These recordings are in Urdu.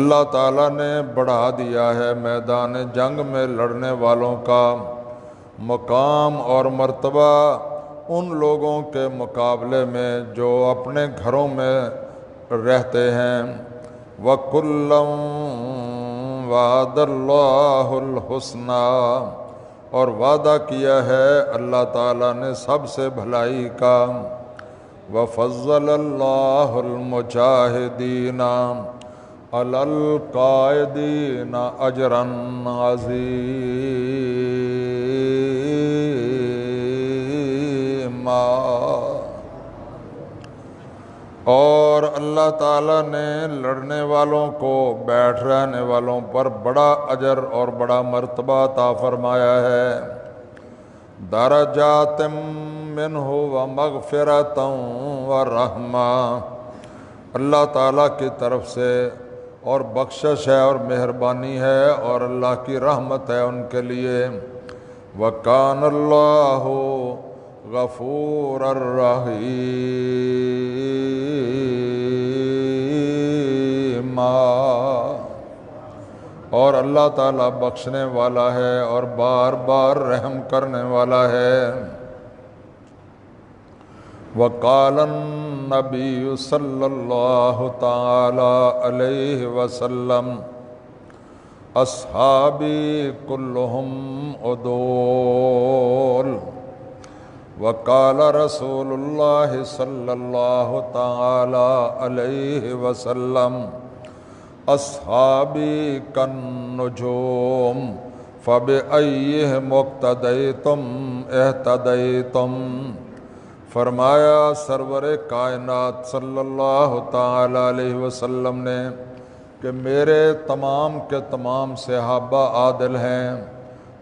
اللہ تعالیٰ نے بڑھا دیا ہے میدان جنگ میں لڑنے والوں کا مقام اور مرتبہ ان لوگوں کے مقابلے میں جو اپنے گھروں میں رہتے ہیں۔ وَكُلًّا وَعَدَ اللَّهُ الْحُسْنَىٰ، اور وعدہ کیا ہے اللہ تعالیٰ نے سب سے بھلائی کا۔ وَفَضَّلَ اللَّهُ الْمُجَاهِدِينَ عَلَى الْقَاعِدِينَ أَجْرًا عَظِيمًا، اور اللہ تعالیٰ نے لڑنے والوں کو بیٹھ رہنے والوں پر بڑا اجر اور بڑا مرتبہ عطا فرمایا ہے۔ درجات منہ ومغفرۃ ورحمہ، اللہ تعالیٰ کی طرف سے اور بخشش ہے اور مہربانی ہے اور اللہ کی رحمت ہے ان کے لیے۔ وَكَانَ اللَّهُ غَفُورًا رَحِيمًا، اور اللہ تعالیٰ بخشنے والا ہے اور بار بار رحم کرنے والا ہے۔ وقال النبی صلی اللہ تعالی علیہ وسلم اصحابی کلہم عدول، وقال رسول اللہ صلی اللہ تعالی علیہ وسلم اصحابی کالنجوم فبأیہم اقتدیتم اہتدیتم۔ فرمایا سرور کائنات صلی اللہ تعالی علیہ وسلم نے کہ میرے تمام کے تمام صحابہ عادل ہیں،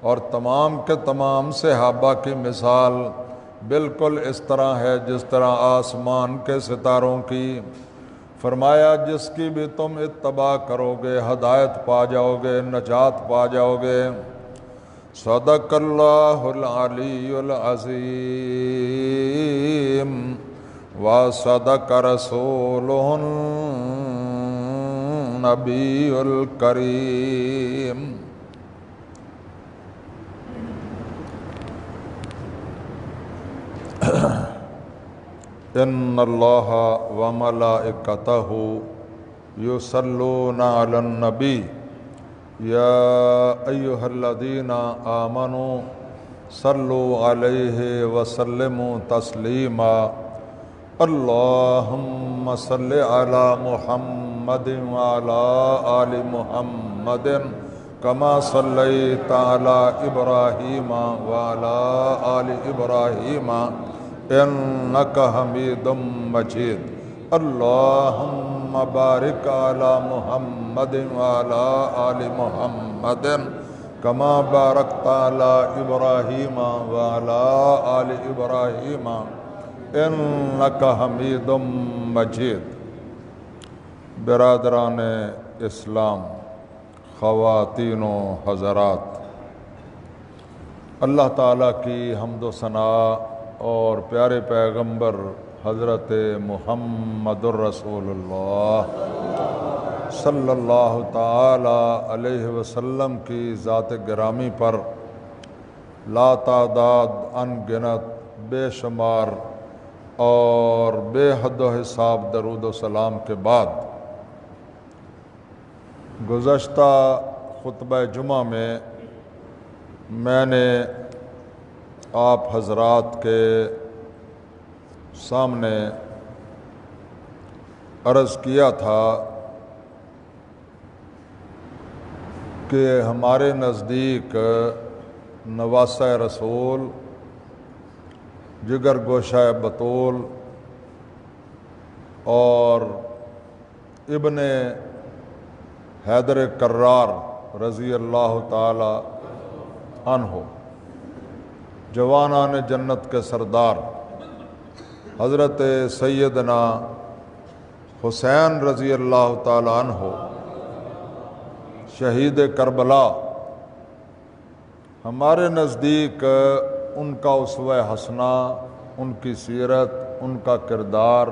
اور تمام کے تمام صحابہ کی مثال بالکل اس طرح ہے جس طرح آسمان کے ستاروں کی۔ فرمایا جس کی بھی تم اتباع کرو گے ہدایت پا جاؤ گے، نجات پا جاؤ گے۔ صدق اللہ العلی العظیم وصدق رسولہ النبی الکریم۔ ان اللہ وملائکتہ یصلون علی النبی یا ایہا الذین آمنوا صلوا علیہ وسلموا تسلیما۔ اللہم صل علی محمد وعلی آل محمد کما صلیت علی ابراہیم وعلی آل ابراہیم انک حمید مجید۔ اللہم بارک علی محمد وعلی آل محمد کما بارکت علی ابراہیم وعلی آل ابراہیم انک حمید مجید۔ برادران اسلام، خواتین و حضرات، اللہ تعالیٰ کی حمد و ثناء اور پیارے پیغمبر حضرت محمد الرسول اللہ صلی اللہ تعالی علیہ وسلم کی ذات گرامی پر لا تعداد ان گنت بے شمار اور بے حد و حساب درود و سلام کے بعد، گزشتہ خطبہ جمعہ میں نے آپ حضرات کے سامنے عرض کیا تھا کہ ہمارے نزدیک نواسہ رسول، جگر گوشہ بطول اور ابن حیدر کرار رضی اللہ تعالی عنہ، جوانان جنت کے سردار حضرت سیدنا حسین رضی اللہ تعالی عنہ شہید کربلا، ہمارے نزدیک ان کا اسوہ حسنہ، ان کی سیرت، ان کا کردار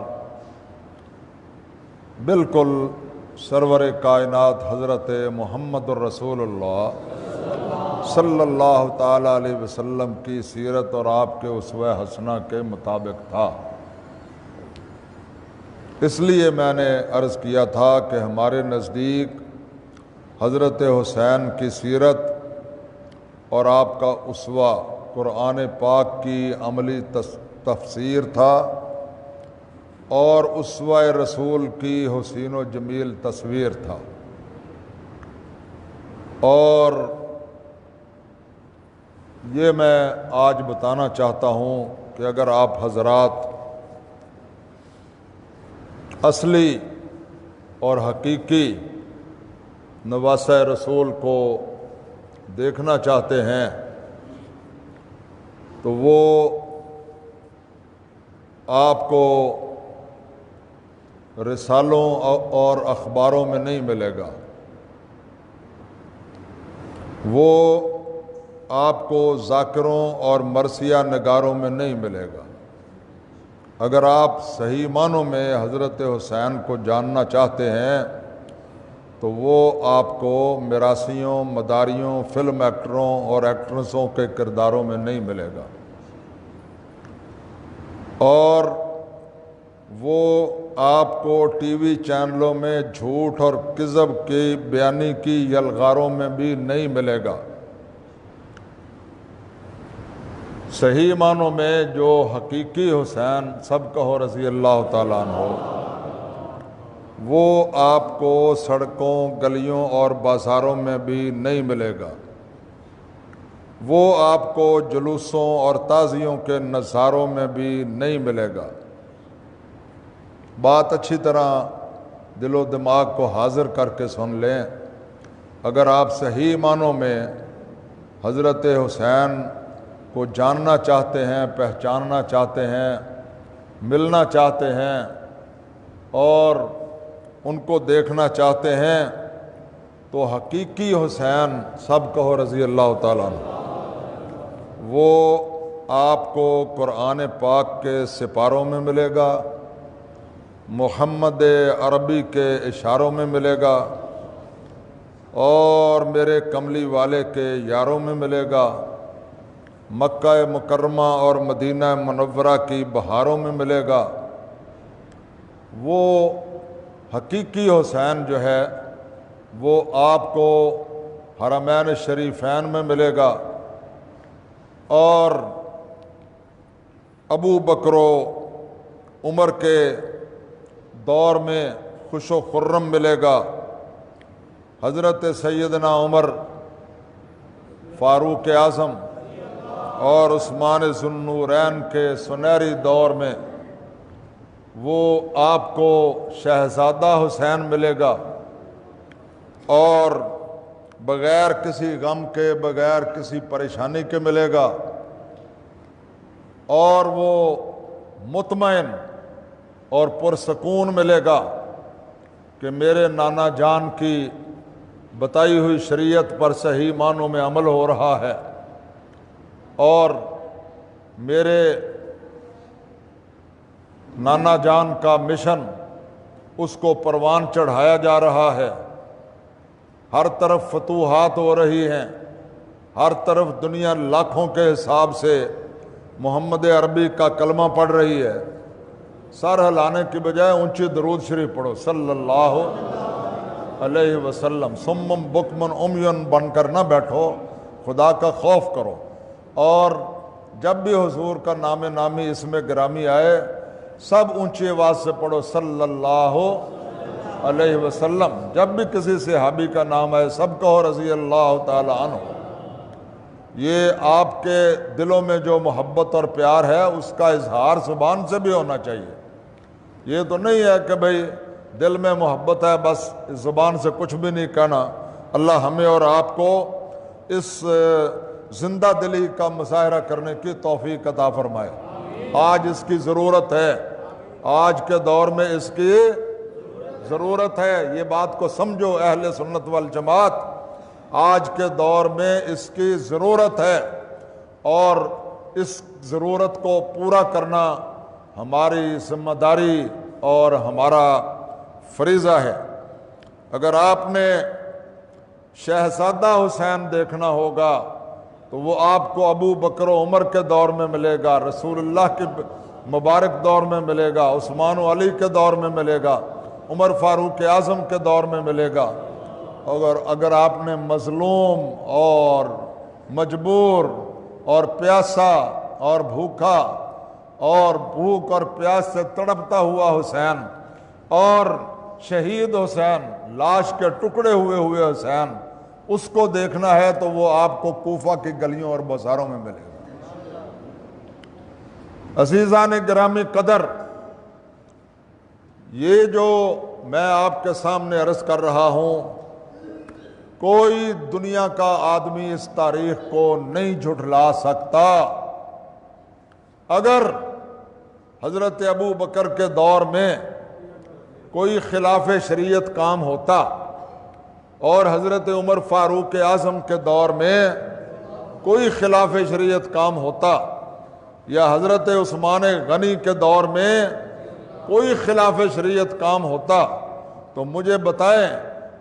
بالکل سرور کائنات حضرت محمد الرسول اللہ صلی اللہ تعالیٰ علیہ وسلم کی سیرت اور آپ کے اسوہ حسنہ کے مطابق تھا۔ اس لیے میں نے عرض کیا تھا کہ ہمارے نزدیک حضرت حسین کی سیرت اور آپ کا اسوہ قرآن پاک کی عملی تفسیر تھا اور اسوہ رسول کی حسین و جمیل تصویر تھا۔ اور یہ میں آج بتانا چاہتا ہوں کہ اگر آپ حضرات اصلی اور حقیقی نواسہ رسول کو دیکھنا چاہتے ہیں تو وہ آپ کو رسالوں اور اخباروں میں نہیں ملے گا، وہ آپ کو ذاکروں اور مرثیہ نگاروں میں نہیں ملے گا۔ اگر آپ صحیح معنوں میں حضرت حسین کو جاننا چاہتے ہیں تو وہ آپ کو میراثیوں، مداریوں، فلم ایکٹروں اور ایکٹریسوں کے کرداروں میں نہیں ملے گا، اور وہ آپ کو ٹی وی چینلوں میں جھوٹ اور کذب کی بیانی کی یلغاروں میں بھی نہیں ملے گا۔ صحیح معنوں میں جو حقیقی حسین سب کہو رضی اللہ تعالیٰ عنہ، وہ آپ کو سڑکوں، گلیوں اور بازاروں میں بھی نہیں ملے گا، وہ آپ کو جلوسوں اور تعزیوں کے نظاروں میں بھی نہیں ملے گا۔ بات اچھی طرح دل و دماغ کو حاضر کر کے سن لیں، اگر آپ صحیح معنوں میں حضرت حسین کو جاننا چاہتے ہیں، پہچاننا چاہتے ہیں، ملنا چاہتے ہیں اور ان کو دیکھنا چاہتے ہیں تو حقیقی حسین سب کہو رضی اللہ تعالیٰ عنہ، وہ آپ کو قرآن پاک کے سپاروں میں ملے گا، محمد عربی کے اشاروں میں ملے گا، اور میرے کملی والے کے یاروں میں ملے گا، مکہ مکرمہ اور مدینہ منورہ کی بہاروں میں ملے گا۔ وہ حقیقی حسین جو ہے وہ آپ کو حرمین شریفین میں ملے گا، اور ابو بکر و عمر کے دور میں خوش و خرم ملے گا، حضرت سیدنا عمر فاروق اعظم اور عثمان ذو النورین کے سنہری دور میں وہ آپ کو شہزادہ حسین ملے گا، اور بغیر کسی غم کے، بغیر کسی پریشانی کے ملے گا، اور وہ مطمئن اور پرسکون ملے گا کہ میرے نانا جان کی بتائی ہوئی شریعت پر صحیح معنوں میں عمل ہو رہا ہے، اور میرے نانا جان کا مشن اس کو پروان چڑھایا جا رہا ہے، ہر طرف فتوحات ہو رہی ہیں، ہر طرف دنیا لاکھوں کے حساب سے محمد عربی کا کلمہ پڑھ رہی ہے۔ سر ہلانے کی بجائے اونچی درود شریف پڑھو صلی اللہ علیہ وسلم۔ سمم بکمن عمیون بن کر نہ بیٹھو، خدا کا خوف کرو، اور جب بھی حضور کا نام نامی اس میں گرامی آئے سب اونچی آواز سے پڑھو صلی اللہ علیہ وسلم۔ جب بھی کسی صحابی کا نام آئے سب کہو رضی اللہ تعالی عنہ۔ یہ آپ کے دلوں میں جو محبت اور پیار ہے اس کا اظہار زبان سے بھی ہونا چاہیے۔ یہ تو نہیں ہے کہ بھئی دل میں محبت ہے بس زبان سے کچھ بھی نہیں کہنا۔ اللہ ہمیں اور آپ کو اس زندہ دلی کا مظاہرہ کرنے کی توفیق عطا فرمائے۔ آج اس کی ضرورت ہے، آج کے دور میں اس کی ضرورت ہے۔ یہ بات کو سمجھو اہل سنت والجماعت، آج کے دور میں اس کی ضرورت ہے، اور اس ضرورت کو پورا کرنا ہماری ذمہ داری اور ہمارا فریضہ ہے۔ اگر آپ نے شہزادہ حسین دیکھنا ہوگا تو وہ آپ کو ابو بکر و عمر کے دور میں ملے گا، رسول اللہ کے مبارک دور میں ملے گا، عثمان و علی کے دور میں ملے گا، عمر فاروق اعظم کے دور میں ملے گا۔ اگر آپ نے مظلوم اور مجبور اور پیاسا اور بھوکا اور بھوک اور پیاس سے تڑپتا ہوا حسین اور شہید حسین، لاش کے ٹکڑے ہوئے حسین، اس کو دیکھنا ہے تو وہ آپ کو کوفہ کی گلیوں اور بازاروں میں ملے گا۔ عزیزان گرامی قدر، یہ جو میں آپ کے سامنے عرض کر رہا ہوں، کوئی دنیا کا آدمی اس تاریخ کو نہیں جھٹلا سکتا۔ اگر حضرت ابو بکر کے دور میں کوئی خلاف شریعت کام ہوتا اور حضرت عمر فاروق اعظم کے دور میں کوئی خلاف شریعت کام ہوتا یا حضرت عثمان غنی کے دور میں کوئی خلاف شریعت کام ہوتا تو مجھے بتائیں،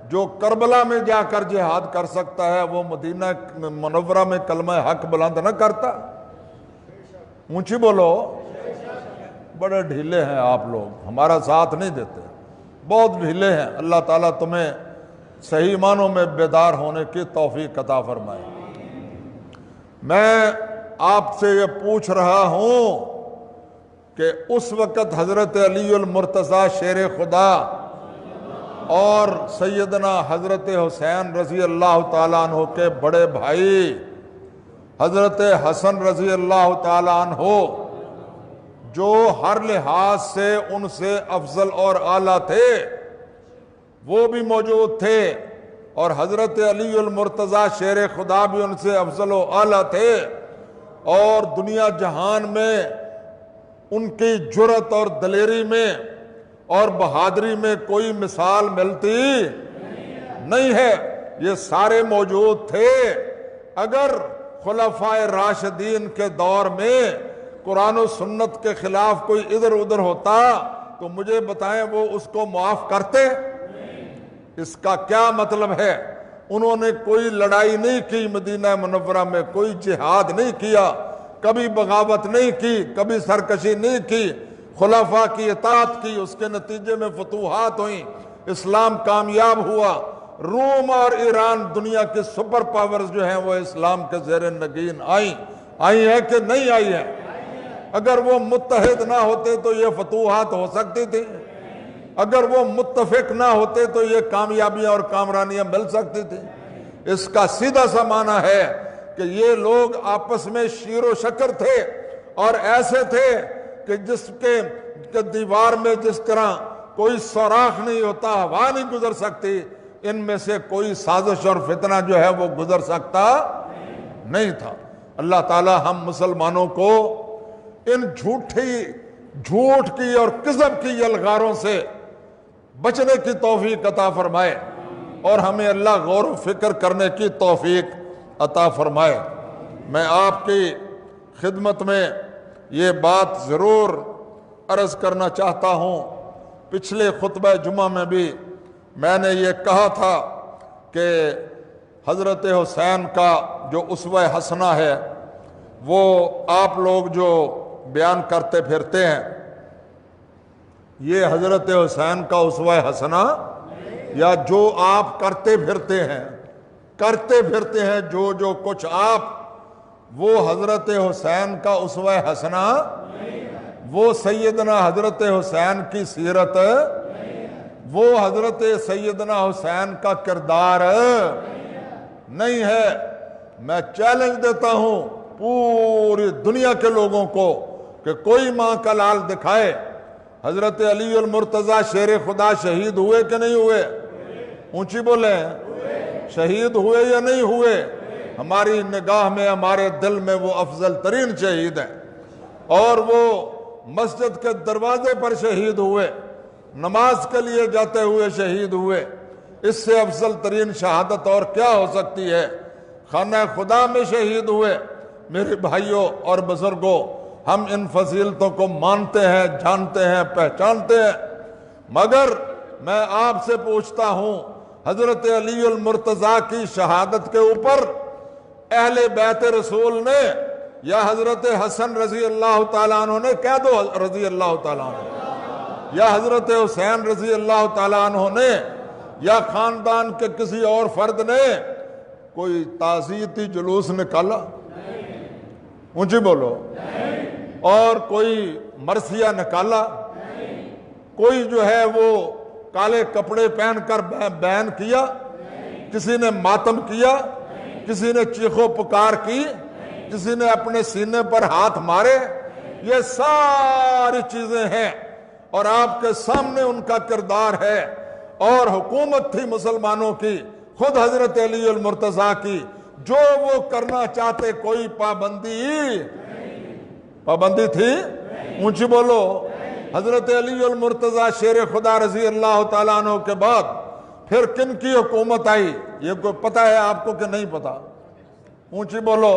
جو کربلا میں جا کر جہاد کر سکتا ہے وہ مدینہ منورہ میں کلمہ حق بلند نہ کرتا؟ اونچی بولو۔ بڑے ڈھیلے ہیں آپ لوگ، ہمارا ساتھ نہیں دیتے، بہت ڈھیلے ہیں۔ اللہ تعالیٰ تمہیں صحیح معنوں میں بیدار ہونے کی توفیق عطا فرمائے۔ میں آپ سے یہ پوچھ رہا ہوں کہ اس وقت حضرت علی المرتضیٰ شیر خدا اور سیدنا حضرت حسین رضی اللہ تعالیٰ عنہ کے بڑے بھائی حضرت حسن رضی اللہ تعالیٰ عنہ، جو ہر لحاظ سے ان سے افضل اور اعلیٰ تھے، وہ بھی موجود تھے، اور حضرت علی المرتضیٰ شیر خدا بھی ان سے افضل و اعلیٰ تھے، اور دنیا جہان میں ان کی جرأت اور دلیری میں اور بہادری میں کوئی مثال ملتی نہیں ہے۔ یہ سارے موجود تھے۔ اگر خلفائے راشدین کے دور میں قرآن و سنت کے خلاف کوئی ادھر ادھر ہوتا تو مجھے بتائیں وہ اس کو معاف کرتے؟ اس کا کیا مطلب ہے؟ انہوں نے کوئی لڑائی نہیں کی، مدینہ منورہ میں کوئی جہاد نہیں کیا، کبھی بغاوت نہیں کی، کبھی سرکشی نہیں کی، خلفاء کی اطاعت کی، اس کے نتیجے میں فتوحات ہوئیں، اسلام کامیاب ہوا۔ روم اور ایران دنیا کی سپر پاورز جو ہیں وہ اسلام کے زیر نگین آئی ہیں کہ نہیں آئی ہیں؟ اگر وہ متحد نہ ہوتے تو یہ فتوحات ہو سکتی تھی، اگر وہ متفق نہ ہوتے تو یہ کامیابیاں اور کامرانیاں مل سکتی تھی۔ اس کا سیدھا سا معنی ہے کہ یہ لوگ آپس میں شیر و شکر تھے، اور ایسے تھے کہ جس کے دیوار میں جس طرح کوئی سوراخ نہیں ہوتا، ہوا نہیں گزر سکتی، ان میں سے کوئی سازش اور فتنہ جو ہے وہ گزر سکتا نہیں تھا۔ اللہ تعالی ہم مسلمانوں کو ان جھوٹ کی اور کذب کی یلغاروں سے بچنے کی توفیق عطا فرمائے، اور ہمیں اللہ غور و فکر کرنے کی توفیق عطا فرمائے۔ میں آپ کی خدمت میں یہ بات ضرور عرض کرنا چاہتا ہوں، پچھلے خطبہ جمعہ میں بھی میں نے یہ کہا تھا کہ حضرت حسین کا جو اسوہ حسنہ ہے وہ آپ لوگ جو بیان کرتے پھرتے ہیں، یہ حضرت حسین کا اسوہ حسنہ یا جو آپ کرتے پھرتے ہیں جو کچھ آپ، وہ حضرت حسین کا اسوہ حسنہ، وہ سیدنا حضرت حسین کی سیرت، وہ حضرت سیدنا حسین کا کردار نہیں ہے۔ میں چیلنج دیتا ہوں پوری دنیا کے لوگوں کو کہ کوئی ماں کا لال دکھائے، حضرت علی المرتضیٰ شیر خدا شہید ہوئے کہ نہیں ہوئے؟ اونچی بولیں، شہید ہوئے یا نہیں ہوئے؟ ہماری نگاہ میں، ہمارے دل میں وہ افضل ترین شہید ہیں، اور وہ مسجد کے دروازے پر شہید ہوئے، نماز کے لیے جاتے ہوئے شہید ہوئے۔ اس سے افضل ترین شہادت اور کیا ہو سکتی ہے؟ خانہ خدا میں شہید ہوئے۔ میرے بھائیوں اور بزرگوں، ہم ان فضیلتوں کو مانتے ہیں، جانتے ہیں، پہچانتے ہیں، مگر میں آپ سے پوچھتا ہوں حضرت علی المرتضیٰ کی شہادت کے اوپر اہل بیت رسول نے یا حضرت حسن رضی اللہ تعالیٰ عنہ نے، کہہ دو رضی اللہ تعالیٰ عنہ، یا حضرت حسین رضی اللہ تعالیٰ عنہ نے، یا خاندان کے کسی اور فرد نے کوئی تعزیتی جلوس نکالا؟ اونچی بولو۔ اور کوئی مرثیہ نکالا؟ کوئی جو ہے وہ کالے کپڑے پہن کر بیان کیا؟ کسی نے ماتم کیا؟ کسی نے چیخو پکار کی؟ کسی نے اپنے سینے پر ہاتھ مارے؟ یہ ساری چیزیں ہیں اور آپ کے سامنے ان کا کردار ہے۔ اور حکومت تھی مسلمانوں کی، خود حضرت علی المرتضیٰ کی، جو وہ کرنا چاہتے، کوئی پابندی تھی؟ اونچی بولو۔ حضرت علی المرتضیٰ شیر خدا رضی اللہ تعالیٰ عنہ کے بعد پھر کن کی حکومت آئی؟ یہ کوئی پتہ ہے آپ کو کہ نہیں پتا؟ اونچی بولو۔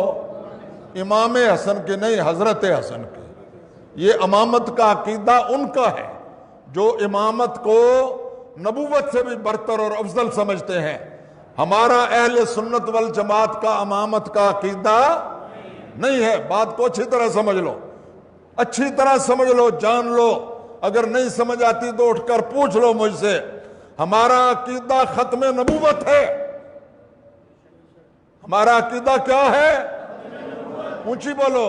امام حسن کی نہیں، حضرت حسن کی۔ یہ امامت کا عقیدہ ان کا ہے جو امامت کو نبوت سے بھی برتر اور افضل سمجھتے ہیں۔ ہمارا اہل سنت والجماعت کا امامت کا عقیدہ نہیں ہے۔ بات کو اچھی طرح سمجھ لو، اچھی طرح سمجھ لو، جان لو۔ اگر نہیں سمجھ آتی تو اٹھ کر پوچھ لو مجھ سے۔ ہمارا عقیدہ ختم نبوت ہے۔ ہمارا عقیدہ کیا ہے؟ اونچی بولو،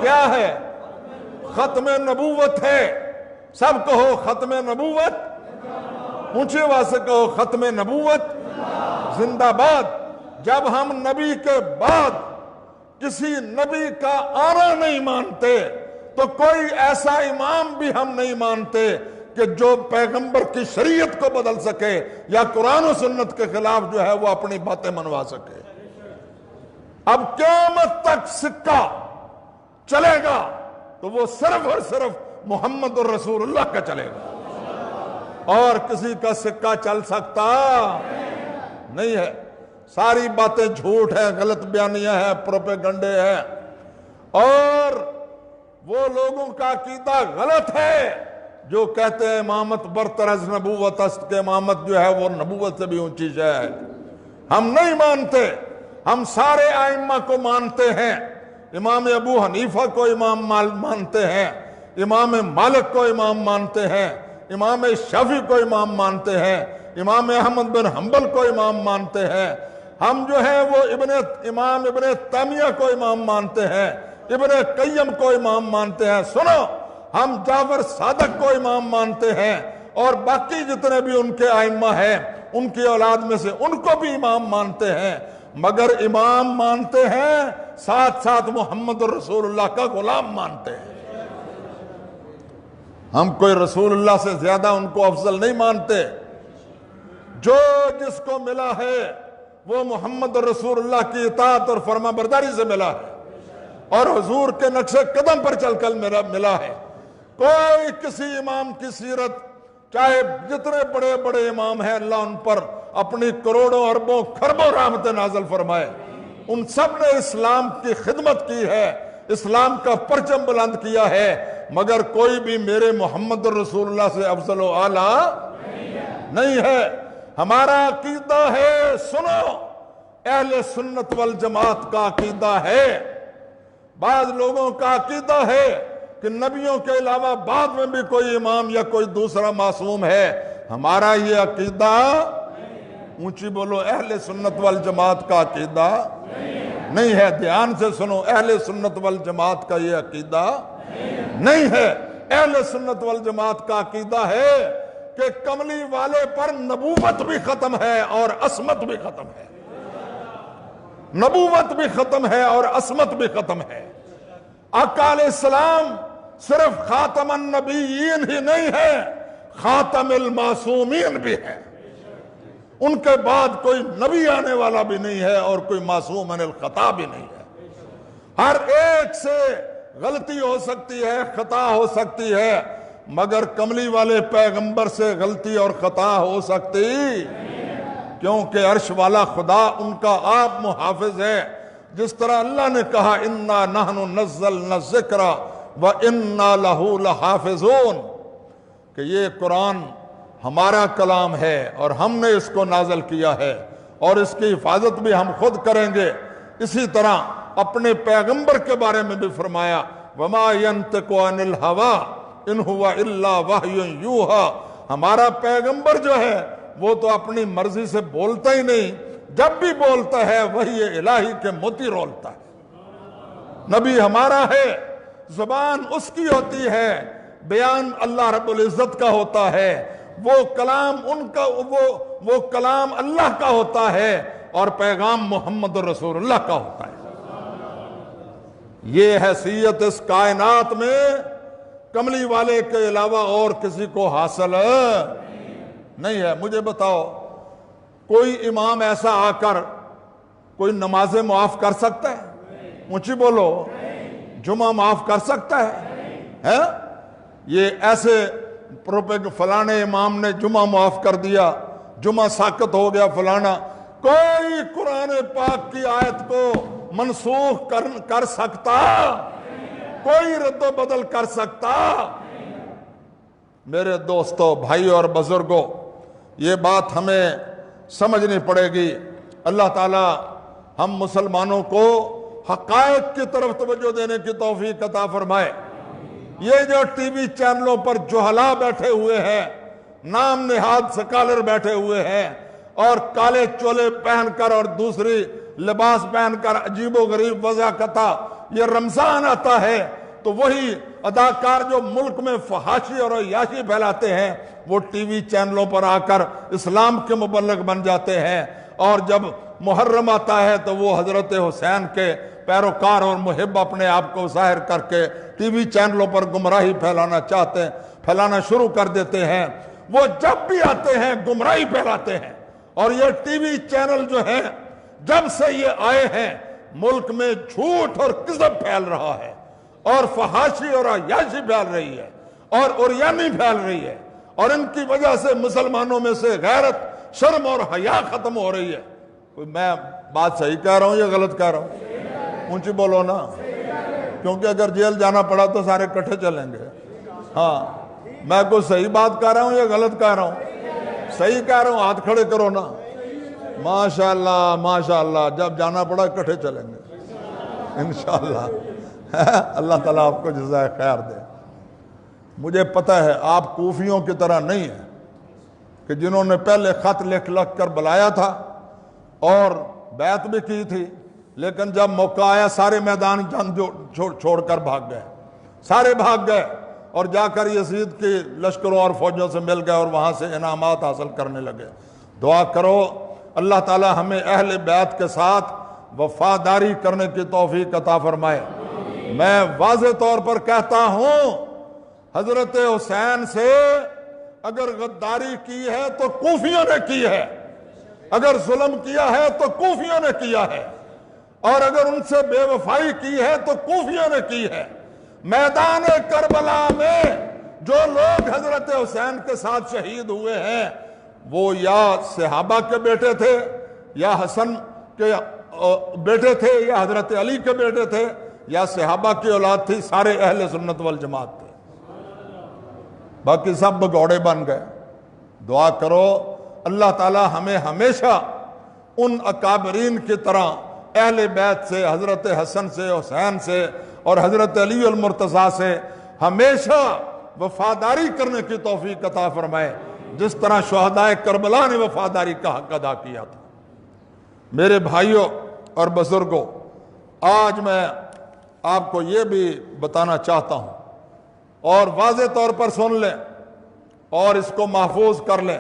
کیا ہے؟ ختم نبوت ہے۔ سب کہو ختم نبوت، اونچی آواز سے کہو ختم نبوت زندہ باد۔ جب ہم نبی کے بعد کسی نبی کا آنا نہیں مانتے تو کوئی ایسا امام بھی ہم نہیں مانتے کہ جو پیغمبر کی شریعت کو بدل سکے یا قرآن و سنت کے خلاف جو ہے وہ اپنی باتیں منوا سکے۔ اب قیامت تک سکہ چلے گا تو وہ صرف اور صرف محمد الرسول اللہ کا چلے گا، اور کسی کا سکہ چل سکتا نہیں ہے۔ ساری باتیں جھوٹ ہیں، غلط بیانیاں ہیں، پروپیگنڈے ہیں، اور وہ لوگوں کا عقیدہ غلط ہے جو کہتے ہیں امامت برتر از نبوت است، کہ امامت جو ہے وہ نبوت سے بھی اونچی شے ہے۔ ہم نہیں مانتے، ہم سارے ائمہ کو مانتے ہیں۔ امام ابو حنیفہ کو امام مانتے ہیں، امام مالک کو امام مانتے ہیں، امام شافعی کو امام مانتے ہیں، امام احمد بن حنبل کو امام مانتے ہیں۔ ہم جو ہیں وہ امام ابن تیمیہ کو امام مانتے ہیں، ابن قیم کو امام مانتے ہیں۔ سنو، ہم جعفر صادق کو امام مانتے ہیں، اور باقی جتنے بھی ان کے ائمہ ہیں ان کی اولاد میں سے ان کو بھی امام مانتے ہیں، مگر امام مانتے ہیں ساتھ ساتھ محمد الرسول اللہ کا غلام مانتے ہیں۔ ہم کوئی رسول اللہ سے زیادہ ان کو افضل نہیں مانتے۔ جو جس کو ملا ہے وہ محمد رسول اللہ کی اطاعت اور فرما برداری سے ملا ہے، اور حضور کے نقش قدم پر چل کر ملا ہے۔ کوئی کسی امام کی سیرت، چاہے جتنے بڑے بڑے امام ہیں اللہ ان پر اپنی کروڑوں اربوں خربوں رحمتیں نازل فرمائے، ان سب نے اسلام کی خدمت کی ہے، اسلام کا پرچم بلند کیا ہے، مگر کوئی بھی میرے محمد رسول اللہ سے افضل و اعلیٰ نہیں ہے۔ ہمارا عقیدہ ہے، سنو، اہل سنت والجماعت کا عقیدہ ہے۔ بعض لوگوں کا عقیدہ ہے کہ نبیوں کے علاوہ بعد میں بھی کوئی امام یا کوئی دوسرا معصوم ہے۔ ہمارا یہ عقیدہ، اونچی بولو، اہل سنت والجماعت کا عقیدہ نہیں ہے۔ دھیان سے سنو، اہل سنت والجماعت کا یہ عقیدہ نہیں ہے۔ اہل سنت والجماعت کا عقیدہ ہے کہ کملی والے پر نبوت بھی ختم ہے اور عصمت بھی ختم ہے۔ نبوت بھی ختم ہے اور عصمت بھی ختم ہے۔ آقا علیہ السلام صرف خاتم النبیین ہی نہیں ہے، خاتم المعصومین بھی ہے۔ ان کے بعد کوئی نبی آنے والا بھی نہیں ہے اور کوئی معصوم عن الخطا بھی نہیں ہے۔ ہر ایک سے غلطی ہو سکتی ہے، خطا ہو سکتی ہے، مگر کملی والے پیغمبر سے غلطی اور خطا ہو سکتی، کیونکہ عرش والا خدا ان کا آپ محافظ ہے۔ جس طرح اللہ نے کہا اِنَّا نَحْنُ نَزَّلْنَا الذِّكْرَ وَإِنَّا لَهُ لَحَافِظُونَ، کہ یہ قرآن ہمارا کلام ہے اور ہم نے اس کو نازل کیا ہے اور اس کی حفاظت بھی ہم خود کریں گے۔ اسی طرح اپنے پیغمبر کے بارے میں بھی فرمایا وما ينطق عن الهوى ان هو الا وحی یوحی، ہمارا پیغمبر جو ہے وہ تو اپنی مرضی سے بولتا ہی نہیں، جب بھی بولتا ہے وحی الہی کے موتی رولتا ہے۔ نبی ہمارا ہے، زبان اس کی ہوتی ہے، بیان اللہ رب العزت کا ہوتا ہے، وہ کلام ان کا وہ کلام اللہ کا ہوتا ہے اور پیغام محمد رسول اللہ کا ہوتا ہے۔ یہ حیثیت اس کائنات میں کملی والے کے علاوہ اور کسی کو حاصل نہیں ہے۔ مجھے بتاؤ، کوئی امام ایسا آ کر کوئی نمازیں معاف کر سکتا ہے؟ اونچی بولو، جمعہ معاف کر سکتا ہے؟ یہ ایسے فلانے امام نے جمعہ معاف کر دیا، جمعہ ساقط ہو گیا فلانا، کوئی قرآن پاک کی آیت کو منسوخ کر سکتا؟ کوئی رد و بدل کر سکتا؟ میرے دوستو، بھائی اور بزرگوں، یہ بات ہمیں سمجھنی پڑے گی۔ اللہ تعالی ہم مسلمانوں کو حقائق کی طرف توجہ دینے کی توفیق عطا فرمائے۔ یہ جو ٹی وی چینلوں پر جہلا بیٹھے ہوئے ہیں، نام نہاد سکالر بیٹھے ہوئے ہیں اور کالے چولے پہن کر اور دوسری لباس پہن کر عجیب و غریب وضاحتہ، یہ رمضان آتا ہے تو وہی اداکار جو ملک میں فحاشی اور عیاشی پھیلاتے ہیں وہ ٹی وی چینلوں پر آ کر اسلام کے مبلغ بن جاتے ہیں، اور جب محرم آتا ہے تو وہ حضرت حسین کے پیروکار اور محب اپنے آپ کو ظاہر کر کے ٹی وی چینلوں پر گمراہی پھیلانا شروع کر دیتے ہیں۔ وہ جب بھی آتے ہیں گمراہی پھیلاتے ہیں، اور یہ ٹی وی چینل جو ہیں جب سے یہ آئے ہیں ملک میں جھوٹ اور کذب پھیل رہا ہے، اور فحاشی اور عیاشی پھیل رہی ہے، اور عریانی پھیل رہی ہے، اور ان کی وجہ سے مسلمانوں میں سے غیرت، شرم اور حیا ختم ہو رہی ہے۔ میں بات صحیح کہہ رہا ہوں یا غلط کہہ رہا ہوں؟ اونچی بولو نا، کیونکہ اگر جیل جانا پڑا تو سارے کٹھے چلیں گے۔ ہاں، میں کوئی صحیح بات کہہ رہا ہوں یا غلط کہہ رہا ہوں؟ صحیح کہہ رہا ہوں، ہاتھ کھڑے کرو نا۔ ماشاءاللہ ماشاءاللہ، جب جانا پڑا کٹھے چلیں گے انشاءاللہ۔ اللہ تعالیٰ آپ کو جزائے خیر دے۔ مجھے پتہ ہے آپ کوفیوں کی طرح نہیں ہیں کہ جنہوں نے پہلے خط لکھ کر بلایا تھا اور بیعت بھی کی تھی، لیکن جب موقع آیا سارے میدان جنگ چھوڑ کر بھاگ گئے، سارے بھاگ گئے اور جا کر یزید کی لشکروں اور فوجوں سے مل گئے اور وہاں سے انعامات حاصل کرنے لگے۔ دعا کرو اللہ تعالی ہمیں اہل بیعت کے ساتھ وفاداری کرنے کی توفیق عطا فرمائے۔ میں واضح طور پر کہتا ہوں، حضرت حسین سے اگر غداری کی ہے تو کوفیوں نے کی ہے، اگر ظلم کیا ہے تو کوفیوں نے کیا ہے، اور اگر ان سے بے وفائی کی ہے تو کوفیوں نے کی ہے۔ میدان کربلا میں جو لوگ حضرت حسین کے ساتھ شہید ہوئے ہیں وہ یا صحابہ کے بیٹے تھے، یا حسن کے بیٹے تھے، یا حضرت علی کے بیٹے تھے، یا صحابہ کی اولاد تھی، سارے اہل سنت والجماعت تھے، باقی سب بگوڑے بن گئے۔ دعا کرو اللہ تعالی ہمیں ہمیشہ ان اکابرین کی طرح اہل بیت سے، حضرت حسن سے، حسین سے اور حضرت علی المرتضیٰ سے ہمیشہ وفاداری کرنے کی توفیق عطا فرمائے، جس طرح شہدائے کربلا نے وفاداری کا حق ادا کیا تھا۔ میرے بھائیوں اور بزرگوں، آج میں آپ کو یہ بھی بتانا چاہتا ہوں اور واضح طور پر سن لیں اور اس کو محفوظ کر لیں۔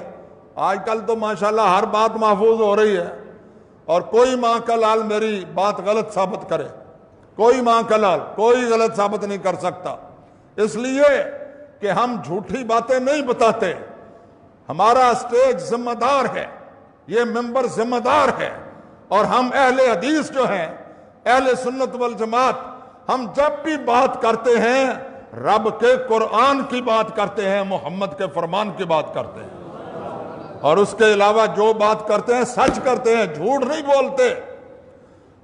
آج کل تو ماشاءاللہ ہر بات محفوظ ہو رہی ہے، اور کوئی ماں کا لال میری بات غلط ثابت کرے، کوئی ماں کا لال کوئی غلط ثابت نہیں کر سکتا، اس لیے کہ ہم جھوٹی باتیں نہیں بتاتے۔ ہمارا اسٹیج ذمہ دار ہے، یہ ممبر ذمہ دار ہے، اور ہم اہل حدیث جو ہیں، اہل سنت والجماعت، ہم جب بھی بات کرتے ہیں رب کے قرآن کی بات کرتے ہیں، محمد کے فرمان کی بات کرتے ہیں، اور اس کے علاوہ جو بات کرتے ہیں سچ کرتے ہیں، جھوٹ نہیں بولتے۔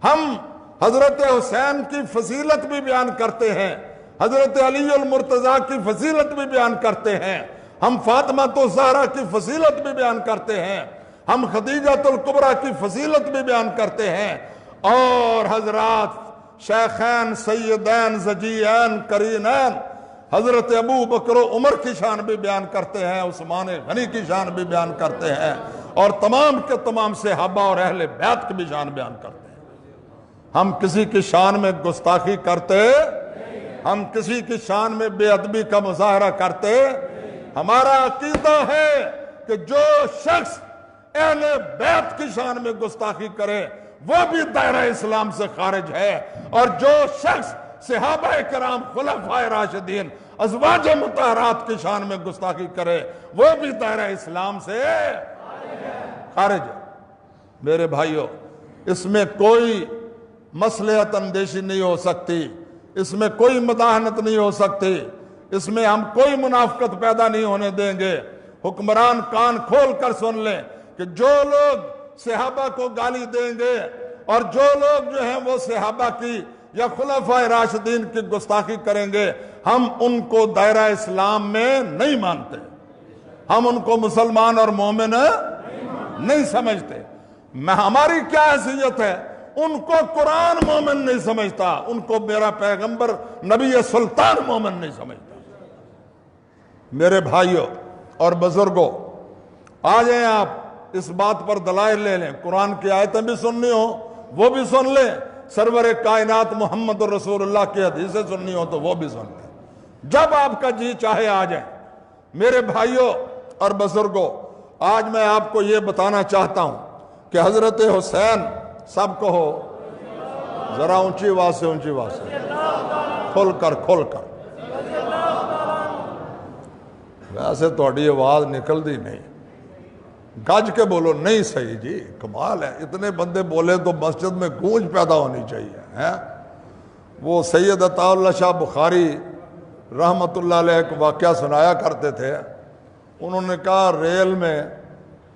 ہم حضرت حسین کی فضیلت بھی بیان کرتے ہیں، حضرت علی المرتضیٰ کی فضیلت بھی بیان کرتے ہیں، ہم فاطمہ الزہرا کی فضیلت بھی بیان کرتے ہیں، ہم خدیجہ الکبریٰ کی فضیلت بھی بیان کرتے ہیں، اور حضرات شیخین سیدین زجیین کرینین حضرت ابو بکر و عمر کی شان بھی بیان کرتے ہیں، عثمان غنی کی شان بھی بیان کرتے ہیں، اور تمام کے تمام صحابہ اور اہل بیت کی بھی شان بیان کرتے ہیں۔ ہم کسی کی شان میں گستاخی کرتے، ہم کسی کی شان میں بے ادبی کا مظاہرہ کرتے؟ ہمارا عقیدہ ہے کہ جو شخص اہل بیت کی شان میں گستاخی کرے وہ بھی دائرہ اسلام سے خارج ہے، اور جو شخص صحابہ کرام خلفائے راشدین ازواج مطہرات کی شان میں گستاخی کرے وہ بھی دائرہ اسلام سے خارج ہے۔ میرے بھائیو، اس میں کوئی مصلحت اندیشی نہیں ہو سکتی، اس میں کوئی مداحنت نہیں ہو سکتی، اس میں ہم کوئی منافقت پیدا نہیں ہونے دیں گے۔ حکمران کان کھول کر سن لیں کہ جو لوگ صحابہ کو گالی دیں گے اور جو لوگ جو ہیں وہ صحابہ کی یا خلفائے راشدین کی گستاخی کریں گے، ہم ان کو دائرہ اسلام میں نہیں مانتے، ہم ان کو مسلمان اور مومن نہیں سمجھتے۔ ہماری کیا حیثیت ہے؟ ان کو قرآن مومن نہیں سمجھتا، ان کو میرا پیغمبر نبی سلطان مومن نہیں سمجھتا۔ میرے بھائیوں اور بزرگوں، آ جائیں آپ اس بات پر دلائل لے لیں، قرآن کی آیتیں بھی سننی ہو وہ بھی سن لیں، سرور کائنات محمد رسول اللہ کی حدیثیں سننی ہو تو وہ بھی سن لیں، جب آپ کا جی چاہے آ جائیں۔ میرے بھائیوں اور بزرگوں، آج میں آپ کو یہ بتانا چاہتا ہوں کہ حضرت حسین، سب کو ہو ذرا اونچی آواز سے، اونچی آواز سے، کھل کر کھل کر، ویسے تھوڑی آواز نکل دی نہیں، گج کے بولو، نہیں صحیح جی، کمال ہے، اتنے بندے بولے تو مسجد میں گونج پیدا ہونی چاہیے۔ وہ سید عطا اللہ شاہ بخاری رحمت اللہ علیہ ایک واقعہ سنایا کرتے تھے۔ انہوں نے کہا ریل میں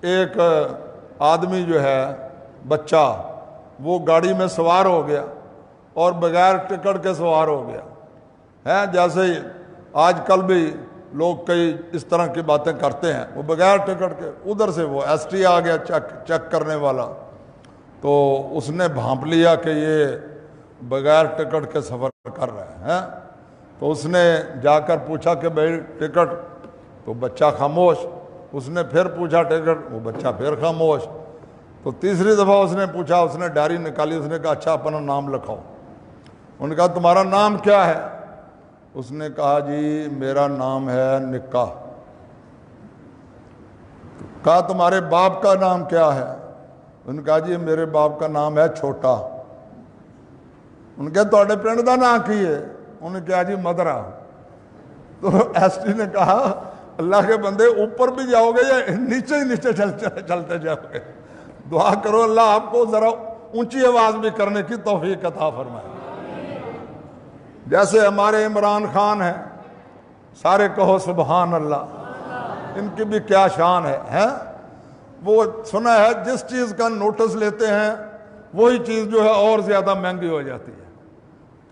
ایک آدمی جو ہے بچہ، وہ گاڑی میں سوار ہو گیا اور بغیر ٹکٹ کے سوار ہو گیا، جیسے آج کل بھی لوگ کئی اس طرح کی باتیں کرتے ہیں، وہ بغیر ٹکٹ کے، ادھر سے وہ ایس ٹی آ گیا چیک کرنے والا، تو اس نے بھانپ لیا کہ یہ بغیر ٹکٹ کے سفر کر رہے ہیں، تو اس نے جا کر پوچھا کہ بھائی ٹکٹ، تو بچہ خاموش، اس نے پھر پوچھا ٹکٹ، وہ بچہ پھر خاموش، تو تیسری دفعہ اس نے پوچھا، اس نے ڈائری نکالی، اس نے کہا اچھا اپنا نام لکھاؤ۔ انہوں نے کہا تمہارا نام کیا ہے؟ اس نے کہا جی میرا نام ہے نکا۔ کہا تمہارے باپ کا نام کیا ہے؟ انہوں نے کہا جی میرے باپ کا نام ہے چھوٹا۔ انہوں نے کہا تھوڑے پنڈ دا نام کی ہے؟ انہوں نے کہا جی مدرا۔ تو ایس ٹی نے کہا اللہ کے بندے اوپر بھی جاؤ گے یا نیچے ہی نیچے چلتے جاؤ گے؟ دعا کرو اللہ آپ کو ذرا اونچی آواز بھی کرنے کی توفیق عطا فرمائے۔ جیسے ہمارے عمران خان ہیں، سارے کہو سبحان اللہ، ان کی بھی کیا شان ہے۔ وہ سنا ہے جس چیز کا نوٹس لیتے ہیں وہی چیز جو ہے اور زیادہ مہنگی ہو جاتی ہے،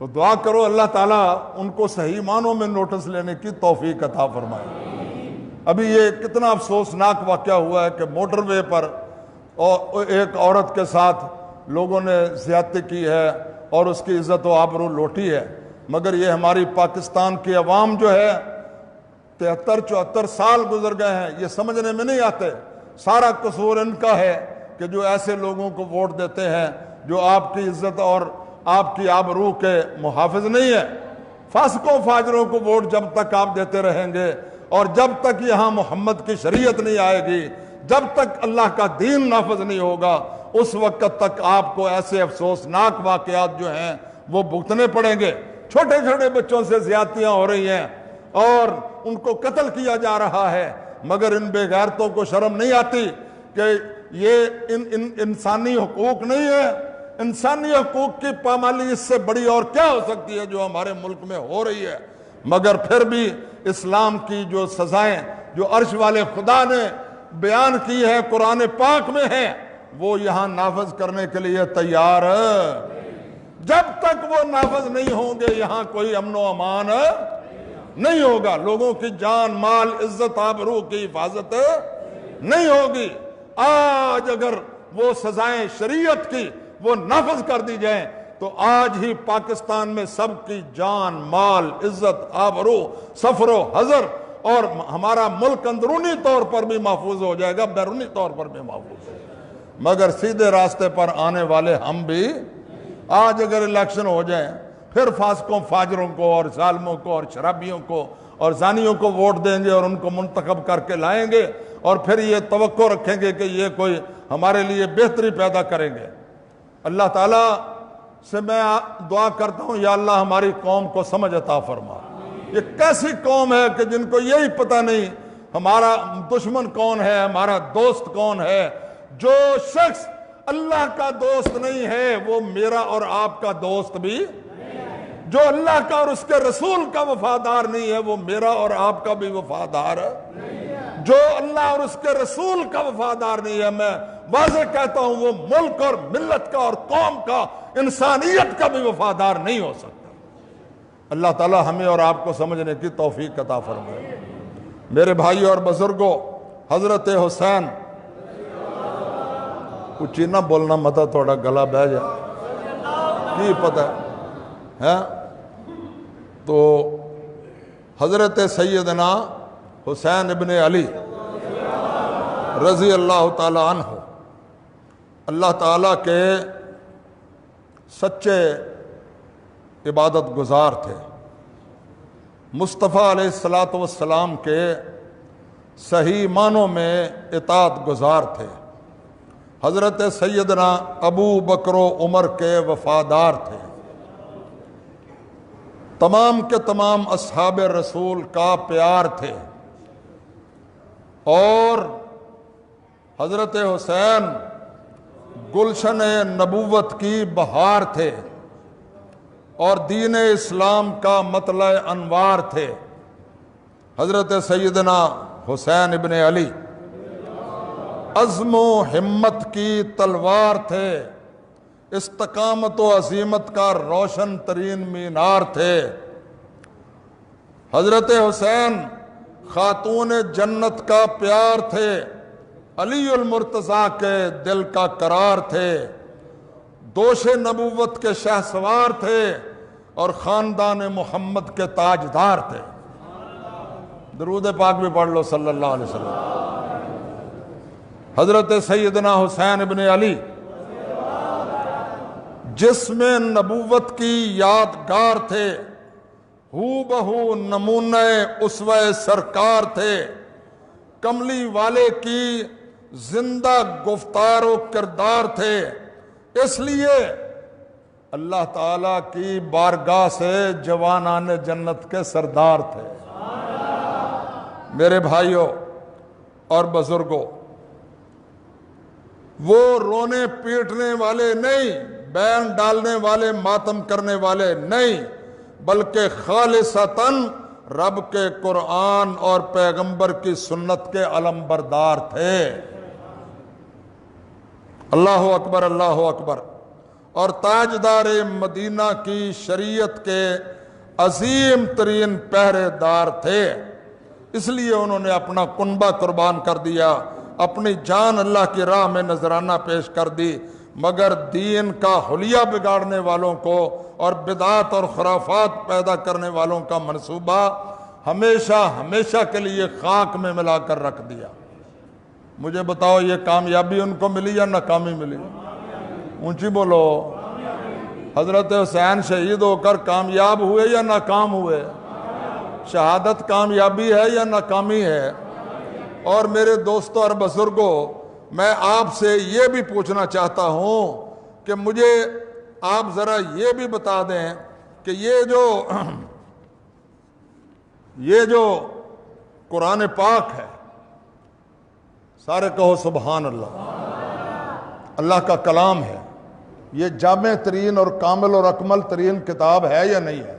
تو دعا کرو اللہ تعالیٰ ان کو صحیح معنوں میں نوٹس لینے کی توفیق عطا فرمائے۔ ابھی یہ کتنا افسوسناک واقعہ ہوا ہے کہ موٹر وے پر ایک عورت کے ساتھ لوگوں نے زیادتی کی ہے اور اس کی عزت و آبرو لوٹی ہے، مگر یہ ہماری پاکستان کی عوام جو ہے 73-74 سال گزر گئے ہیں، یہ سمجھنے میں نہیں آتے، سارا قصور ان کا ہے کہ جو ایسے لوگوں کو ووٹ دیتے ہیں جو آپ کی عزت اور آپ کی آبرو کے محافظ نہیں ہے۔ فاسقوں فاجروں کو ووٹ جب تک آپ دیتے رہیں گے اور جب تک یہاں محمد کی شریعت نہیں آئے گی، جب تک اللہ کا دین نافذ نہیں ہوگا، اس وقت تک آپ کو ایسے افسوسناک واقعات جو ہیں وہ بھگتنے پڑیں گے۔ چھوٹے چھوٹے بچوں سے زیادتیاں ہو رہی ہیں اور ان کو قتل کیا جا رہا ہے، مگر ان بے غیرتوں کو شرم نہیں آتی کہ یہ انسانی حقوق نہیں ہے۔ انسانی حقوق کی پامالی اس سے بڑی اور کیا ہو سکتی ہے جو ہمارے ملک میں ہو رہی ہے، مگر پھر بھی اسلام کی جو سزائیں جو عرش والے خدا نے بیان کی ہے قرآن پاک میں ہے، وہ یہاں نافذ کرنے کے لیے تیار ہے۔ جب تک وہ نافذ نہیں ہوں گے یہاں کوئی امن و امان نہیں ہوگا، لوگوں کی جان مال عزت آبرو کی حفاظت نہیں ہوگی۔ آج اگر وہ سزائیں شریعت کی وہ نافذ کر دی جائیں تو آج ہی پاکستان میں سب کی جان مال عزت آبرو سفر و حضر اور ہمارا ملک اندرونی طور پر بھی محفوظ ہو جائے گا، بیرونی طور پر بھی محفوظ ہو جائے گا۔ مگر سیدھے راستے پر آنے والے ہم بھی آج اگر الیکشن ہو جائیں پھر فاسقوں فاجروں کو اور ظالموں کو اور شرابیوں کو اور زانیوں کو ووٹ دیں گے اور ان کو منتخب کر کے لائیں گے اور پھر یہ توقع رکھیں گے کہ یہ کوئی ہمارے لیے بہتری پیدا کریں گے۔ اللہ تعالیٰ سے میں دعا کرتا ہوں یا اللہ ہماری قوم کو سمجھ عطا فرما۔ یہ کیسی قوم ہے کہ جن کو یہی پتہ نہیں ہمارا دشمن کون ہے، ہمارا دوست کون ہے۔ جو شخص اللہ کا دوست نہیں ہے وہ میرا اور آپ کا دوست بھی، جو اللہ کا اور اس کے رسول کا وفادار نہیں ہے وہ میرا اور آپ کا بھی وفادار ہے۔ جو اللہ اور اس کے رسول کا وفادار نہیں ہے، میں واضح کہتا ہوں وہ ملک اور ملت کا اور قوم کا انسانیت کا بھی وفادار نہیں ہو سکتا۔ اللہ تعالی ہمیں اور آپ کو سمجھنے کی توفیق عطا فرمائے۔ میرے بھائی اور بزرگوں، حضرت حسین کچھ نہ بولنا متا تھوڑا گلا بہ جائے کی پتہ ہے تو حضرت سیدنا حسین ابن علی رضی اللہ تعالی عنہ اللہ تعالیٰ کے سچے عبادت گزار تھے، مصطفیٰ علیہ السلام کے صحیح معنوں میں اطاعت گزار تھے، حضرت سیدنا ابو بکر و عمر کے وفادار تھے، تمام کے تمام اصحاب رسول کا پیار تھے، اور حضرت حسین گلشن نبوت کی بہار تھے اور دین اسلام کا مطلع انوار تھے۔ حضرت سیدنا حسین ابن علی عزم و ہمت کی تلوار تھے، استقامت و عزیمت کا روشن ترین مینار تھے۔ حضرت حسین خاتون جنت کا پیار تھے، علی المرتضیٰ کے دل کا قرار تھے، دوش نبوت کے شہسوار تھے اور خاندان محمد کے تاجدار تھے۔ درود پاک بھی پڑھ لو صلی اللہ علیہ وسلم۔ حضرت سیدنا حسین ابن علی جسم نبوت کی یادگار تھے، ہو بہو نمونہ اسوہ سرکار تھے، کملی والے کی زندہ گفتار و کردار تھے، اس لیے اللہ تعالیٰ کی بارگاہ سے جوانان جنت کے سردار تھے۔ میرے بھائیوں اور بزرگوں، وہ رونے پیٹنے والے نہیں، بین ڈالنے والے ماتم کرنے والے نہیں، بلکہ خالصتاً رب کے قرآن اور پیغمبر کی سنت کے علم بردار تھے۔ اللہ اکبر اللہ اکبر۔ اور تاجدار مدینہ کی شریعت کے عظیم ترین پہرے دار تھے، اس لیے انہوں نے اپنا کنبہ قربان کر دیا، اپنی جان اللہ کی راہ میں نذرانہ پیش کر دی، مگر دین کا حلیہ بگاڑنے والوں کو اور بدعات اور خرافات پیدا کرنے والوں کا منصوبہ ہمیشہ ہمیشہ کے لیے خاک میں ملا کر رکھ دیا۔ مجھے بتاؤ یہ کامیابی ان کو ملی یا ناکامی ملی؟ اونچی بولو۔ حضرت حسین شہید ہو کر کامیاب ہوئے یا ناکام ہوئے؟ شہادت کامیابی ہے یا ناکامی ہے؟ اور میرے دوستوں اور بزرگوں، میں آپ سے یہ بھی پوچھنا چاہتا ہوں کہ مجھے آپ ذرا یہ بھی بتا دیں کہ یہ جو قرآن پاک ہے، سارے کہو سبحان اللہ، اللہ کا کلام ہے، یہ جامع ترین اور کامل اور اکمل ترین کتاب ہے یا نہیں ہے؟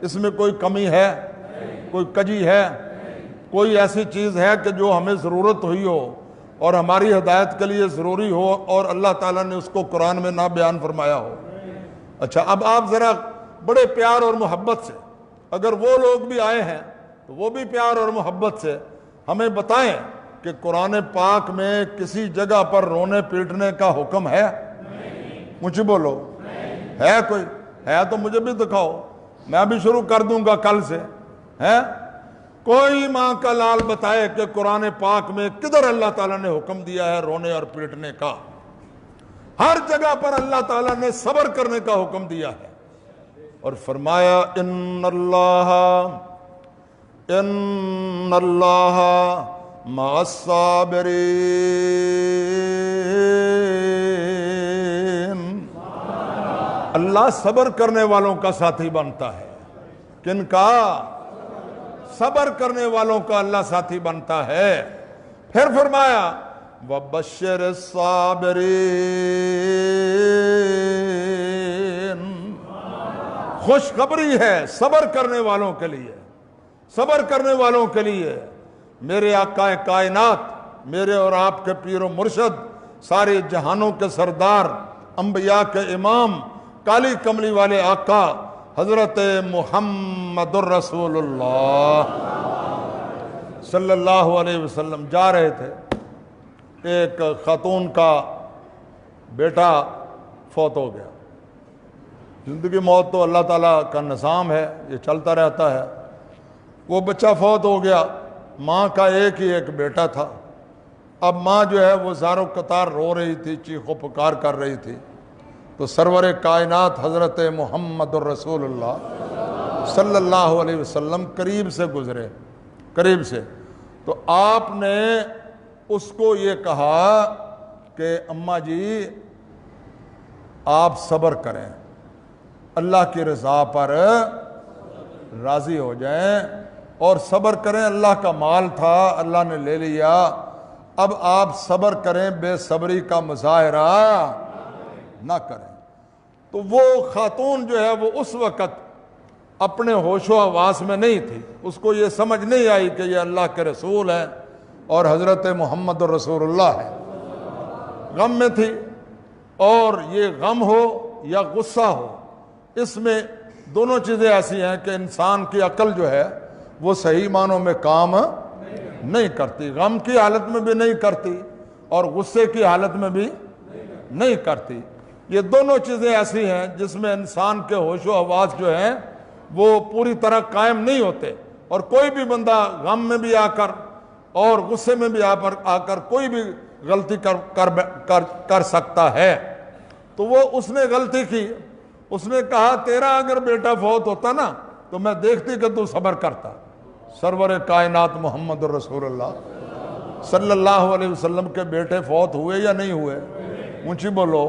اس میں کوئی کمی ہے؟ کوئی کجی ہے؟ کوئی ایسی چیز ہے کہ جو ہمیں ضرورت ہوئی ہو اور ہماری ہدایت کے لیے ضروری ہو اور اللہ تعالیٰ نے اس کو قرآن میں نہ بیان فرمایا ہو؟ اچھا، اب آپ ذرا بڑے پیار اور محبت سے اگر وہ لوگ بھی آئے ہیں تو وہ بھی پیار اور محبت سے ہمیں بتائیں کہ قرآن پاک میں کسی جگہ پر رونے پیٹنے کا حکم ہے؟ مجھے بولو، ہے کوئی؟ ہے تو مجھے بھی دکھاؤ، میں بھی شروع کر دوں گا کل سے۔ ہے کوئی ماں کا لال بتائے کہ قرآن پاک میں کدھر اللہ تعالیٰ نے حکم دیا ہے رونے اور پیٹنے کا؟ ہر جگہ پر اللہ تعالیٰ نے صبر کرنے کا حکم دیا ہے، اور فرمایا ان اللہ مع الصابرین، اللہ صبر کرنے والوں کا ساتھی بنتا ہے۔ کن کا؟ صبر کرنے والوں کا اللہ ساتھی بنتا ہے۔ پھر فرمایا وَبَشِّرِ الصَّابِرِينَ، خوشخبری ہے صبر کرنے والوں کے لیے، صبر کرنے والوں کے لیے۔ میرے آقا کائنات، میرے اور آپ کے پیر و مرشد، سارے جہانوں کے سردار، انبیاء کے امام، کالی کملی والے آقا حضرت محمد الرسول اللہ صلی اللہ علیہ وسلم جا رہے تھے۔ ایک خاتون کا بیٹا فوت ہو گیا۔ زندگی موت تو اللہ تعالیٰ کا نظام ہے، یہ چلتا رہتا ہے۔ وہ بچہ فوت ہو گیا، ماں کا ایک ہی ایک بیٹا تھا۔ اب ماں جو ہے وہ زار و قطار رو رہی تھی، چیخ و پکار کر رہی تھی، تو سرور کائنات حضرت محمد الرسول اللہ صلی اللہ علیہ وسلم قریب سے گزرے، قریب سے، تو آپ نے اس کو یہ کہا کہ اماں جی آپ صبر کریں، اللہ کی رضا پر راضی ہو جائیں اور صبر کریں۔ اللہ کا مال تھا، اللہ نے لے لیا، اب آپ صبر کریں، بے صبری کا مظاہرہ نہ کریں۔ تو وہ خاتون جو ہے وہ اس وقت اپنے ہوش و حواس میں نہیں تھی، اس کو یہ سمجھ نہیں آئی کہ یہ اللہ کے رسول ہیں اور حضرت محمد رسول اللہ ہے، غم میں تھی۔ اور یہ غم ہو یا غصہ ہو، اس میں دونوں چیزیں ایسی ہیں کہ انسان کی عقل جو ہے وہ صحیح معنوں میں کام نہیں کرتی، غم کی حالت میں بھی نہیں کرتی اور غصے کی حالت میں بھی نہیں کرتی۔ یہ دونوں چیزیں ایسی ہیں جس میں انسان کے ہوش و حواس جو ہیں وہ پوری طرح قائم نہیں ہوتے، اور کوئی بھی بندہ غم میں بھی آ کر اور غصے میں بھی آ کر کوئی بھی غلطی کر سکتا ہے۔ تو وہ اس نے غلطی کی، اس نے کہا تیرا اگر بیٹا فوت ہوتا نا تو میں دیکھتی کہ تو صبر کرتا۔ سرور کائنات محمد الرسول اللہ صلی اللہ علیہ وسلم کے بیٹے فوت ہوئے یا نہیں ہوئے؟ اونچی بولو،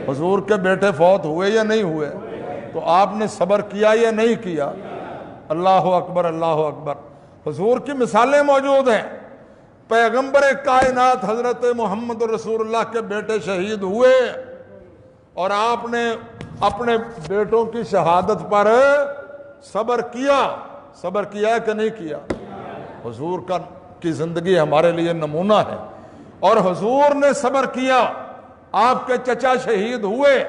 حضور کے بیٹے فوت ہوئے یا نہیں ہوئے؟ تو آپ نے صبر کیا یا نہیں کیا؟ اللہ اکبر، اللہ اکبر۔ حضور کی مثالیں موجود ہیں، پیغمبر کائنات حضرت محمد رسول اللہ کے بیٹے شہید ہوئے اور آپ نے اپنے بیٹوں کی شہادت پر صبر کیا۔ صبر کیا کہ نہیں کیا؟ حضور کی زندگی ہمارے لیے نمونہ ہے، اور حضور نے صبر کیا۔ آپ کے چچا شہید ہوئے،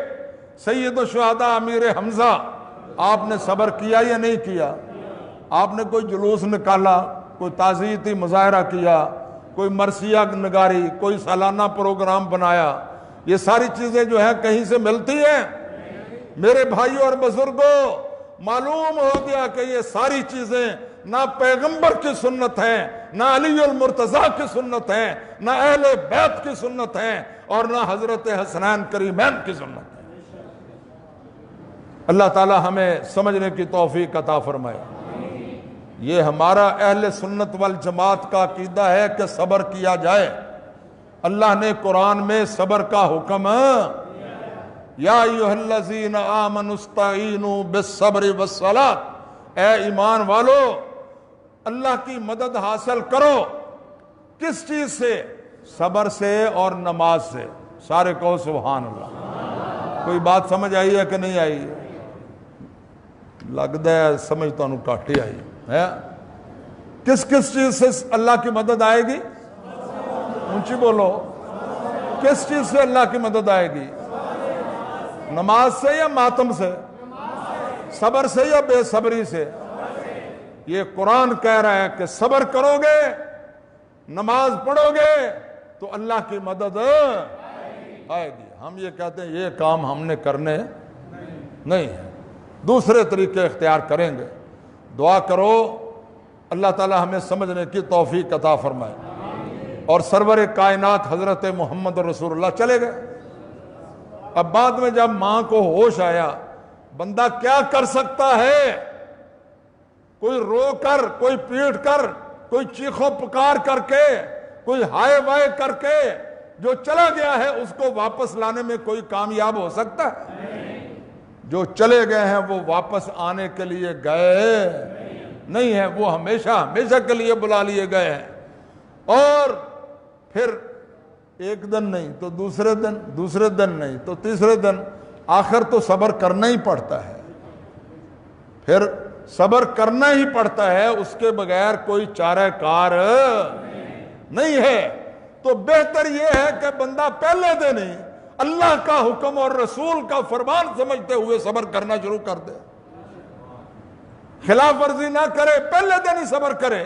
سید الشہداء امیر حمزہ، آپ نے صبر کیا یا نہیں کیا؟ آپ نے کوئی جلوس نکالا، کوئی تعزیتی مظاہرہ کیا، کوئی مرثیہ نگاری، کوئی سالانہ پروگرام بنایا؟ یہ ساری چیزیں جو ہیں کہیں سے ملتی ہیں؟ میرے بھائیوں اور بزرگوں، معلوم ہو گیا کہ یہ ساری چیزیں نہ پیغمبر کی سنت ہیں، نہ علی المرتضیٰ کی سنت ہیں، نہ اہل بیت کی سنت ہیں، اور نہ حضرت حسنین کریمین کی سنت ہے۔ اللہ تعالی ہمیں سمجھنے کی توفیق عطا فرمائے۔ یہ ہمارا اہل سنت والجماعت کا عقیدہ ہے کہ صبر کیا جائے۔ اللہ نے قرآن میں صبر کا حکم، یا ایھا الذین آمنوا استعینوا بالصبر والصلاۃ، اے ایمان والو اللہ کی مدد حاصل کرو۔ کس چیز سے؟ صبر سے اور نماز سے۔ سارے کہو سبحان اللہ۔ کوئی بات سمجھ آئی ہے کہ نہیں آئی؟ لگتا ہے سمجھ تو انہوں کٹ ہی آئی ہے۔ کس کس چیز سے اللہ کی مدد آئے گی؟ اونچی بولو، کس چیز سے اللہ کی مدد آئے گی؟ نماز سے یا ماتم سے؟ صبر سے یا بے صبری سے؟ یہ قرآن کہہ رہا ہے کہ صبر کرو گے، نماز پڑھو گے تو اللہ کی مدد آئے گی۔ ہم یہ کہتے ہیں یہ کام ہم نے کرنے نہیں ہے، دوسرے طریقے اختیار کریں گے۔ دعا کرو اللہ تعالی ہمیں سمجھنے کی توفیق عطا فرمائے۔ اور سرور کائنات حضرت محمد رسول اللہ چلے گئے۔ اب بعد میں جب ماں کو ہوش آیا، بندہ کیا کر سکتا ہے؟ کوئی رو کر، کوئی پیٹ کر، کوئی چیخو پکار کر کے، کوئی ہائے وائے کر کے جو چلا گیا ہے اس کو واپس لانے میں کوئی کامیاب ہو سکتا ہے؟ جو چلے گئے ہیں وہ واپس آنے کے لیے گئے نہیں ہیں، وہ ہمیشہ ہمیشہ کے لیے بلا لیے گئے ہیں۔ اور پھر ایک دن نہیں تو دوسرے دن، دوسرے دن نہیں تو تیسرے دن، آخر تو صبر کرنا ہی پڑتا ہے۔ پھر صبر کرنا ہی پڑتا ہے، اس کے بغیر کوئی چارہ کار نہیں ہے۔ تو بہتر یہ ہے کہ بندہ پہلے دن ہی اللہ کا حکم اور رسول کا فرمان سمجھتے ہوئے صبر کرنا شروع کر دے، خلاف ورزی نہ کرے، پہلے دن ہی صبر کرے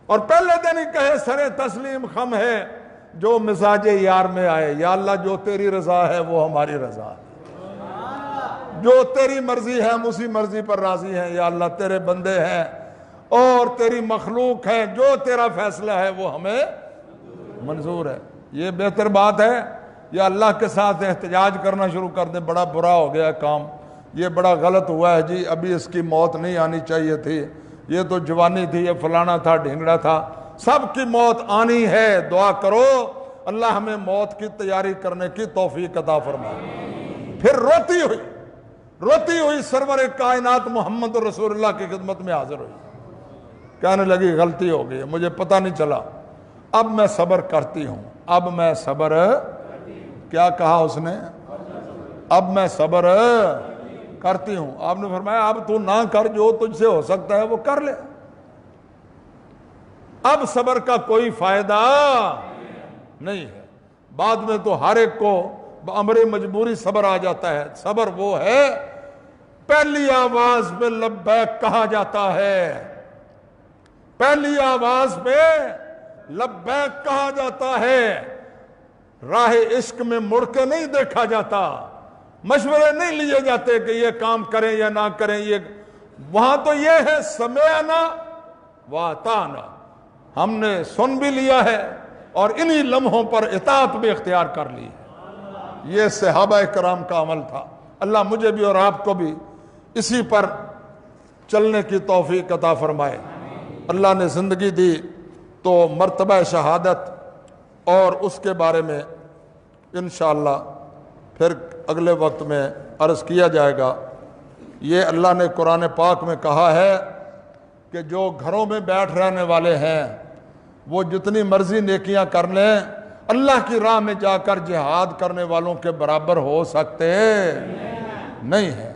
اور پہلے دن ہی کہے سر تسلیم خم ہے جو مزاج یار میں آئے، یا اللہ جو تیری رضا ہے وہ ہماری رضا ہے، جو تیری مرضی ہے ہم اسی مرضی پر راضی ہیں، یا اللہ تیرے بندے ہیں اور تیری مخلوق ہے، جو تیرا فیصلہ ہے وہ ہمیں منظور ہے۔ یہ بہتر بات ہے یا اللہ کے ساتھ احتجاج کرنا شروع کر دیں، بڑا برا ہو گیا کام، یہ بڑا غلط ہوا ہے جی، ابھی اس کی موت نہیں آنی چاہیے تھی، یہ تو جوانی تھی، یہ فلانا تھا، ڈھنگڑا تھا، سب کی موت آنی ہے۔ دعا کرو اللہ ہمیں موت کی تیاری کرنے کی توفیق عطا فرمائے۔ پھر روتی ہوئی سرور کائنات محمد رسول اللہ کی خدمت میں حاضر ہوئی، کہنے لگی غلطی ہو گئی، مجھے پتہ نہیں چلا، اب میں صبر کرتی ہوں، اب میں صبر، کیا کہا اس نے؟ اب میں صبر کرتی ہوں۔ آپ نے فرمایا اب تو نہ کر، جو تجھ سے ہو سکتا ہے وہ کر لے، اب صبر کا کوئی فائدہ نہیں ہے۔ بعد میں تو ہر ایک کو بامر مجبوری صبر آ جاتا ہے۔ صبر وہ ہے پہلی آواز میں لبیک کہا جاتا ہے، پہلی آواز میں لبیک کہا جاتا ہے، راہ عشق میں مڑ کے نہیں دیکھا جاتا، مشورے نہیں لیے جاتے کہ یہ کام کریں یا نہ کریں، یہ وہاں تو یہ ہے سمعنا واطعنا، ہم نے سن بھی لیا ہے اور انہی لمحوں پر اطاعت بھی اختیار کر لی ہے۔ یہ صحابہ کرام کا عمل تھا۔ اللہ مجھے بھی اور آپ کو بھی اسی پر چلنے کی توفیق عطا فرمائے۔ اللہ نے زندگی دی تو مرتبہ شہادت اور اس کے بارے میں انشاءاللہ پھر اگلے وقت میں عرض کیا جائے گا۔ یہ اللہ نے قرآن پاک میں کہا ہے کہ جو گھروں میں بیٹھ رہنے والے ہیں وہ جتنی مرضی نیکیاں کر لیں، اللہ کی راہ میں جا کر جہاد کرنے والوں کے برابر ہو سکتے نہیں ہیں۔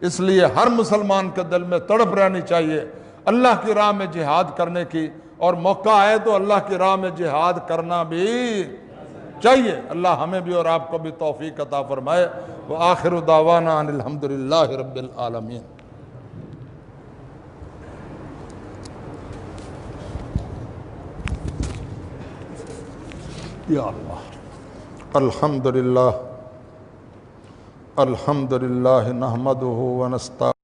اس لیے ہر مسلمان کے دل میں تڑپ رہنی چاہیے اللہ کی راہ میں جہاد کرنے کی، اور موقع آئے تو اللہ کی راہ میں جہاد کرنا بھی چاہیے۔ اللہ ہمیں بھی اور آپ کو بھی توفیق عطا فرمائے۔ وآخر دعوانا ان الحمدللہ رب العالمین۔ یا اللہ، الحمدللہ نحمدہ ونستعینہ